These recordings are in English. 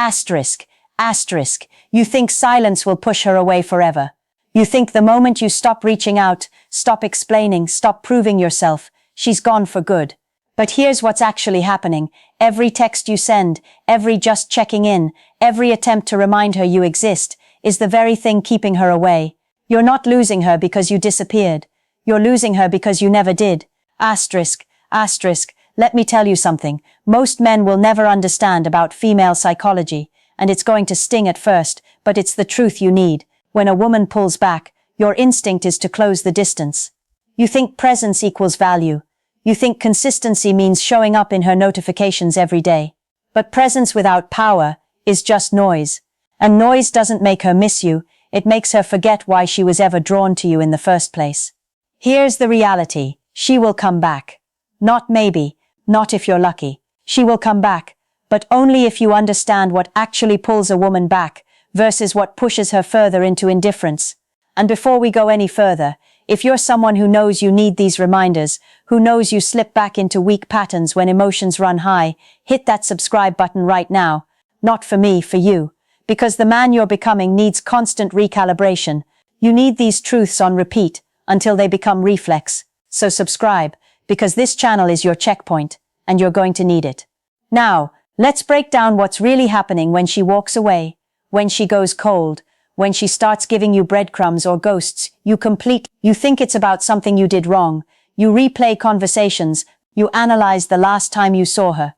Asterisk, asterisk. You think silence will push her away forever. You think the moment you stop reaching out, stop explaining, stop proving yourself, she's gone for good. But here's what's actually happening. Every text you send, every just checking in, every attempt to remind her you exist, is the very thing keeping her away. You're not losing her because you disappeared. You're losing her because you never did. Asterisk, asterisk. Let me tell you something. Most men will never understand about female psychology, and it's going to sting at first, but it's the truth you need. When a woman pulls back, your instinct is to close the distance. You think presence equals value. You think consistency means showing up in her notifications every day. But presence without power is just noise. And noise doesn't make her miss you, it makes her forget why she was ever drawn to you in the first place. Here's the reality. She will come back. Not maybe, not if you're lucky. She will come back, but only if you understand what actually pulls a woman back versus what pushes her further into indifference. And before we go any further, if you're someone who knows you need these reminders, who knows you slip back into weak patterns when emotions run high, hit that subscribe button right now. Not for me, for you. Because the man you're becoming needs constant recalibration. You need these truths on repeat until they become reflex. So subscribe, because this channel is your checkpoint, and you're going to need it. Now, let's break down what's really happening when she walks away, when she goes cold, when she starts giving you breadcrumbs or ghosts. You think it's about something you did wrong. You replay conversations. You analyze the last time you saw her.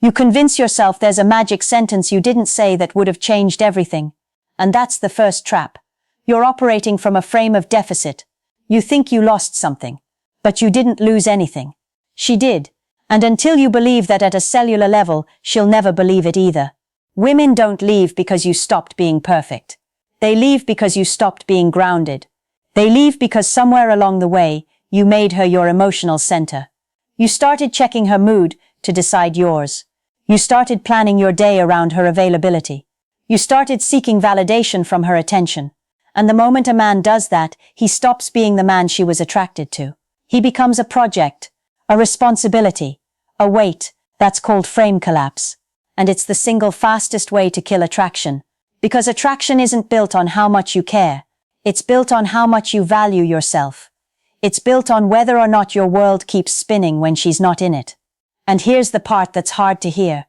You convince yourself there's a magic sentence you didn't say that would have changed everything. And that's the first trap. You're operating from a frame of deficit. You think you lost something. But you didn't lose anything. She did. And until you believe that at a cellular level, she'll never believe it either. Women don't leave because you stopped being perfect. They leave because you stopped being grounded. They leave because somewhere along the way, you made her your emotional center. You started checking her mood to decide yours. You started planning your day around her availability. You started seeking validation from her attention. And the moment a man does that, he stops being the man she was attracted to. He becomes a project, a responsibility, a weight. That's called frame collapse. And it's the single fastest way to kill attraction. Because attraction isn't built on how much you care. It's built on how much you value yourself. It's built on whether or not your world keeps spinning when she's not in it. And here's the part that's hard to hear.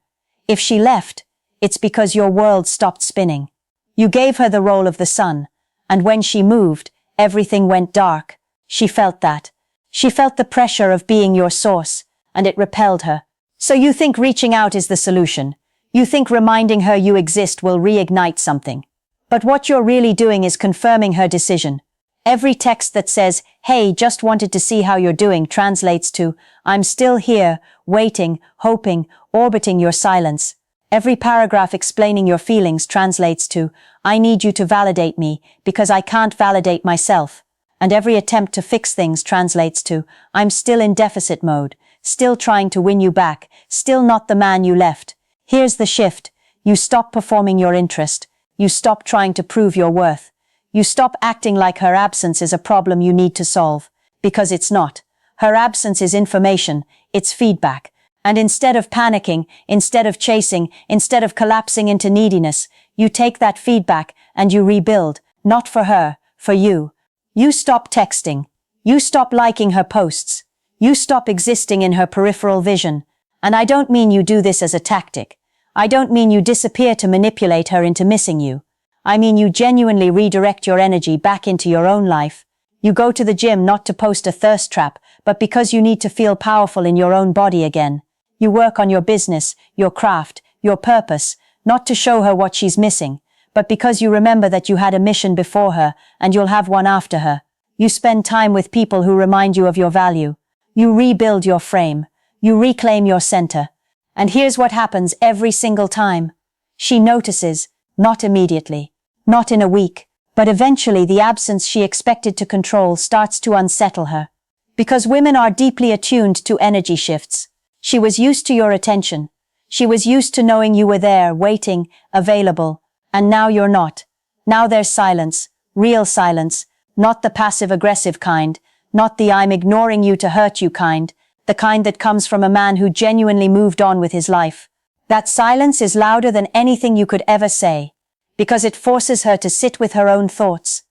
If she left, it's because your world stopped spinning. You gave her the role of the sun, and when she moved, everything went dark. She felt that. She felt the pressure of being your source, and it repelled her. So you think reaching out is the solution. You think reminding her you exist will reignite something. But what you're really doing is confirming her decision. Every text that says, "Hey, just wanted to see how you're doing," translates to, "I'm still here, waiting, hoping, orbiting your silence." Every paragraph explaining your feelings translates to, "I need you to validate me, because I can't validate myself." And every attempt to fix things translates to, "I'm still in deficit mode, still trying to win you back, still not the man you left." Here's the shift. You stop performing your interest. You stop trying to prove your worth. You stop acting like her absence is a problem you need to solve, because it's not. Her absence is information, it's feedback. And instead of panicking, instead of chasing, instead of collapsing into neediness, you take that feedback and you rebuild, not for her, for you. You stop texting. You stop liking her posts. You stop existing in her peripheral vision. And I don't mean you do this as a tactic. I don't mean you disappear to manipulate her into missing you. I mean you genuinely redirect your energy back into your own life. You go to the gym not to post a thirst trap, but because you need to feel powerful in your own body again. You work on your business, your craft, your purpose, not to show her what she's missing, but because you remember that you had a mission before her and you'll have one after her. You spend time with people who remind you of your value. You rebuild your frame. You reclaim your center. And here's what happens every single time. She notices, not immediately, not in a week, but eventually the absence she expected to control starts to unsettle her. Because women are deeply attuned to energy shifts. She was used to your attention. She was used to knowing you were there, waiting, available. And now you're not. Now there's silence, real silence, not the passive-aggressive kind, not the "I'm ignoring you to hurt you" kind, the kind that comes from a man who genuinely moved on with his life. That silence is louder than anything you could ever say, because it forces her to sit with her own thoughts.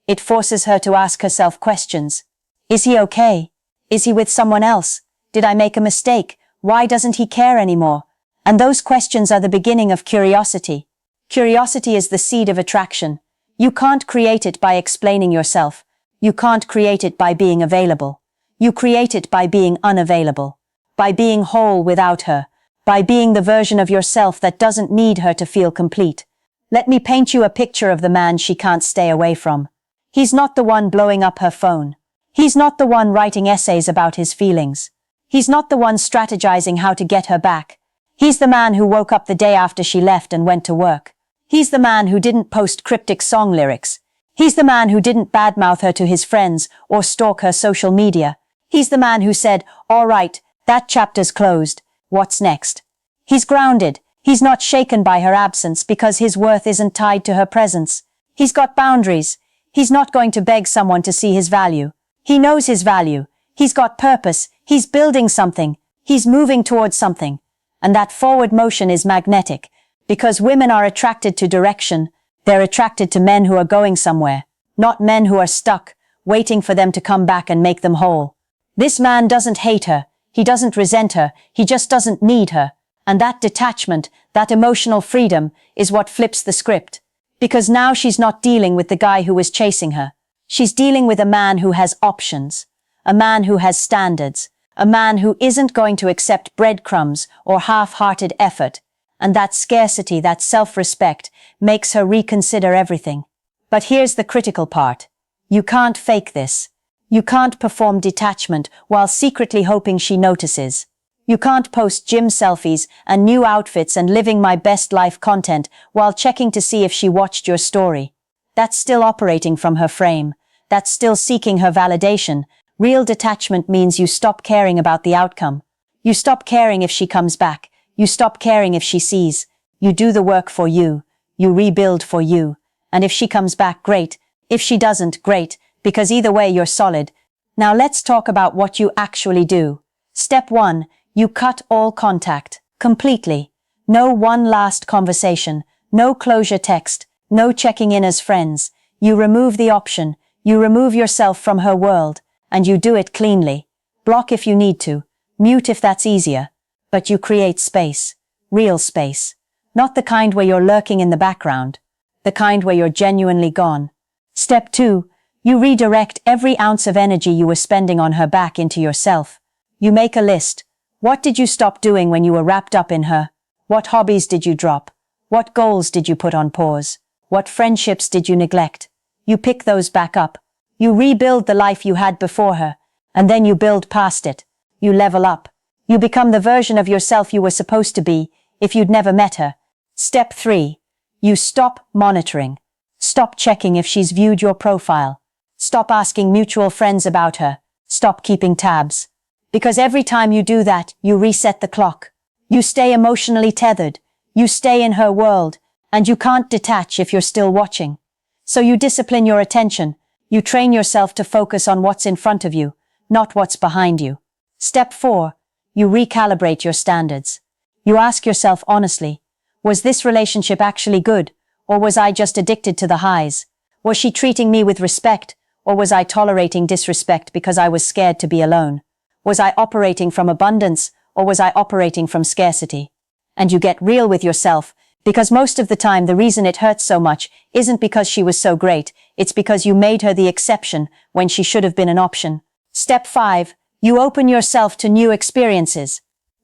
It forces her to ask herself questions. Is he okay? Is he with someone else? Did I make a mistake? Why doesn't he care anymore? And those questions are the beginning of curiosity. Curiosity is the seed of attraction. You can't create it by explaining yourself. You can't create it by being available. You create it by being unavailable, by being whole without her, by being the version of yourself that doesn't need her to feel complete. Let me paint you a picture of the man she can't stay away from. He's not the one blowing up her phone. He's not the one writing essays about his feelings. He's not the one strategizing how to get her back. He's the man who woke up the day after she left and went to work. He's the man who didn't post cryptic song lyrics. He's the man who didn't badmouth her to his friends or stalk her social media. He's the man who said, "All right, that chapter's closed. What's next?" He's grounded. He's not shaken by her absence because his worth isn't tied to her presence. He's got boundaries. He's not going to beg someone to see his value. He knows his value. He's got purpose. He's building something. He's moving towards something. And that forward motion is magnetic, because women are attracted to direction. They're attracted to men who are going somewhere, not men who are stuck, waiting for them to come back and make them whole. This man doesn't hate her. He doesn't resent her. He just doesn't need her. And that detachment, that emotional freedom, is what flips the script. Because now she's not dealing with the guy who was chasing her. She's dealing with a man who has options, a man who has standards, a man who isn't going to accept breadcrumbs or half-hearted effort. And that scarcity, that self-respect, makes her reconsider everything. But here's the critical part. You can't fake this. You can't perform detachment while secretly hoping she notices. You can't post gym selfies and new outfits and living my best life content while checking to see if she watched your story. That's still operating from her frame. That's still seeking her validation. Real detachment means you stop caring about the outcome. You stop caring if she comes back. You stop caring if she sees. You do the work for you. You rebuild for you. And if she comes back, great. If she doesn't, great, because either way you're solid. Now let's talk about what you actually do. Step 1. You cut all contact. Completely. No one last conversation. No closure text. No checking in as friends. You remove the option. You remove yourself from her world. And you do it cleanly. Block if you need to. Mute if that's easier. But you create space. Real space. Not the kind where you're lurking in the background. The kind where you're genuinely gone. Step 2. You redirect every ounce of energy you were spending on her back into yourself. You make a list. What did you stop doing when you were wrapped up in her? What hobbies did you drop? What goals did you put on pause? What friendships did you neglect? You pick those back up. You rebuild the life you had before her, and then you build past it. You level up. You become the version of yourself you were supposed to be if you'd never met her. Step 3. You stop monitoring. Stop checking if she's viewed your profile. Stop asking mutual friends about her. Stop keeping tabs. Because every time you do that, you reset the clock. You stay emotionally tethered. You stay in her world, and you can't detach if you're still watching. So you discipline your attention. You train yourself to focus on what's in front of you, not what's behind you. Step 4. You recalibrate your standards. You ask yourself honestly, was this relationship actually good, or was I just addicted to the highs? Was she treating me with respect, or was I tolerating disrespect because I was scared to be alone? Was I operating from abundance, or was I operating from scarcity? And you get real with yourself, because most of the time the reason it hurts so much isn't because she was so great, it's because you made her the exception when she should have been an option. Step 5. You open yourself to new experiences.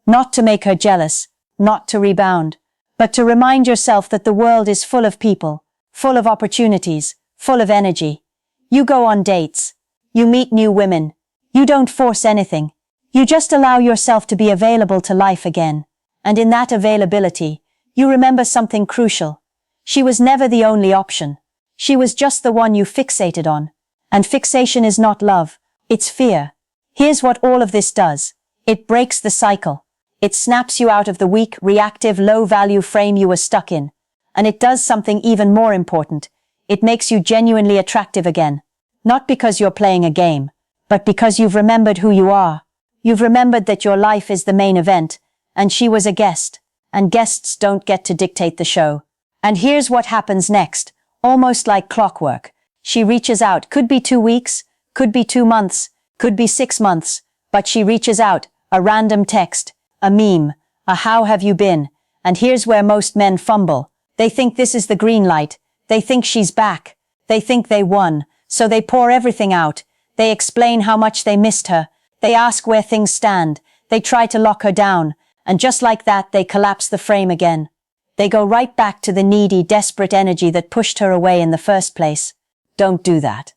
Not to make her jealous, not to rebound, but to remind yourself that the world is full of people, full of opportunities, full of energy. You go on dates. You meet new women. You don't force anything. You just allow yourself to be available to life again. And in that availability, you remember something crucial. She was never the only option. She was just the one you fixated on. And fixation is not love, it's fear. Here's what all of this does. It breaks the cycle. It snaps you out of the weak, reactive, low-value frame you were stuck in. And it does something even more important. It makes you genuinely attractive again. Not because you're playing a game, but because you've remembered who you are. You've remembered that your life is the main event, and she was a guest. and guests don't get to dictate the show. And here's what happens next, almost like clockwork. She reaches out, could be 2 weeks, could be 2 months, could be 6 months, but she reaches out, a random text, a meme, a how have you been? And here's where most men fumble. They think this is the green light. They think she's back. They think they won. So they pour everything out. They explain how much they missed her. They ask where things stand. They try to lock her down. And just like that, they collapse the frame again. They go right back to the needy, desperate energy that pushed her away in the first place. Don't do that.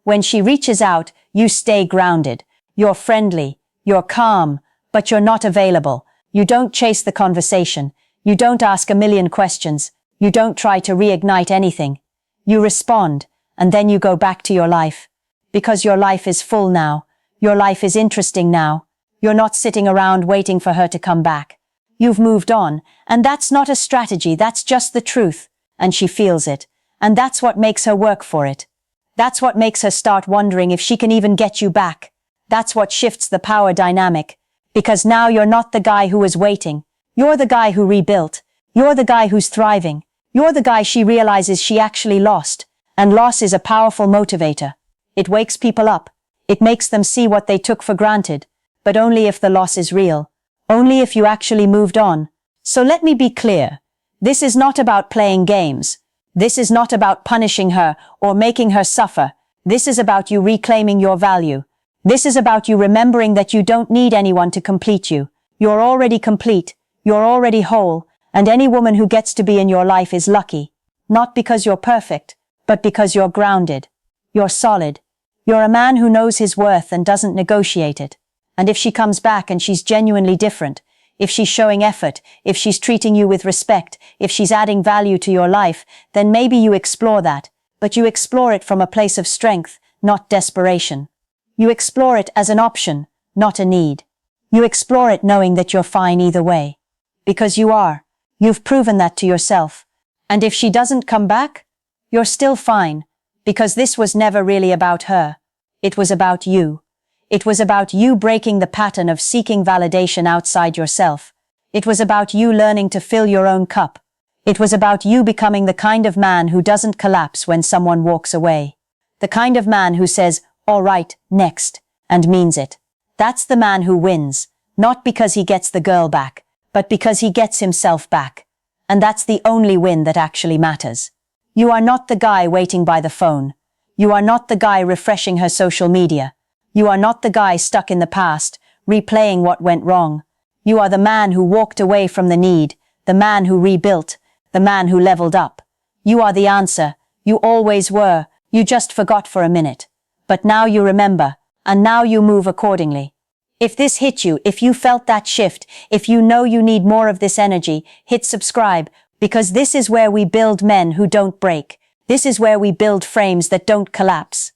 When she reaches out, you stay grounded. You're friendly. You're calm. But you're not available. You don't chase the conversation. You don't ask a million questions. You don't try to reignite anything. You respond, and then you go back to your life. Because your life is full now. Your life is interesting now. You're not sitting around waiting for her to come back. You've moved on, and that's not a strategy, that's just the truth. And she feels it. And that's what makes her work for it. That's what makes her start wondering if she can even get you back. That's what shifts the power dynamic. Because now you're not the guy who was waiting. You're the guy who rebuilt. You're the guy who's thriving. You're the guy she realizes she actually lost. And loss is a powerful motivator. It wakes people up. It makes them see what they took for granted. But only if the loss is real. Only if you actually moved on. So let me be clear. This is not about playing games. This is not about punishing her or making her suffer. This is about you reclaiming your value. This is about you remembering that you don't need anyone to complete you. You're already complete. You're already whole. And any woman who gets to be in your life is lucky. Not because you're perfect, but because you're grounded. You're solid. You're a man who knows his worth and doesn't negotiate it. And if she comes back and she's genuinely different, if she's showing effort, if she's treating you with respect, if she's adding value to your life, then maybe you explore that. But you explore it from a place of strength, not desperation. You explore it as an option, not a need. You explore it knowing that you're fine either way. Because you are. You've proven that to yourself. And if she doesn't come back, you're still fine. Because this was never really about her. It was about you. It was about you breaking the pattern of seeking validation outside yourself. It was about you learning to fill your own cup. It was about you becoming the kind of man who doesn't collapse when someone walks away. The kind of man who says, all right, next, and means it. That's the man who wins, not because he gets the girl back, but because he gets himself back. And that's the only win that actually matters. You are not the guy waiting by the phone. You are not the guy refreshing her social media. You are not the guy stuck in the past, replaying what went wrong. You are the man who walked away from the need, the man who rebuilt, the man who leveled up. You are the answer. You always were. You just forgot for a minute. But now you remember, and now you move accordingly. If this hit you, if you felt that shift, if you know you need more of this energy, hit subscribe, because this is where we build men who don't break. This is where we build frames that don't collapse.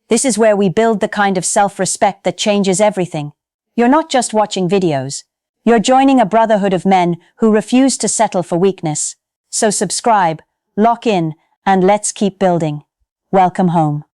This is where we build the kind of self-respect that changes everything. You're not just watching videos. You're joining a brotherhood of men who refuse to settle for weakness. So subscribe, lock in, and let's keep building. Welcome home.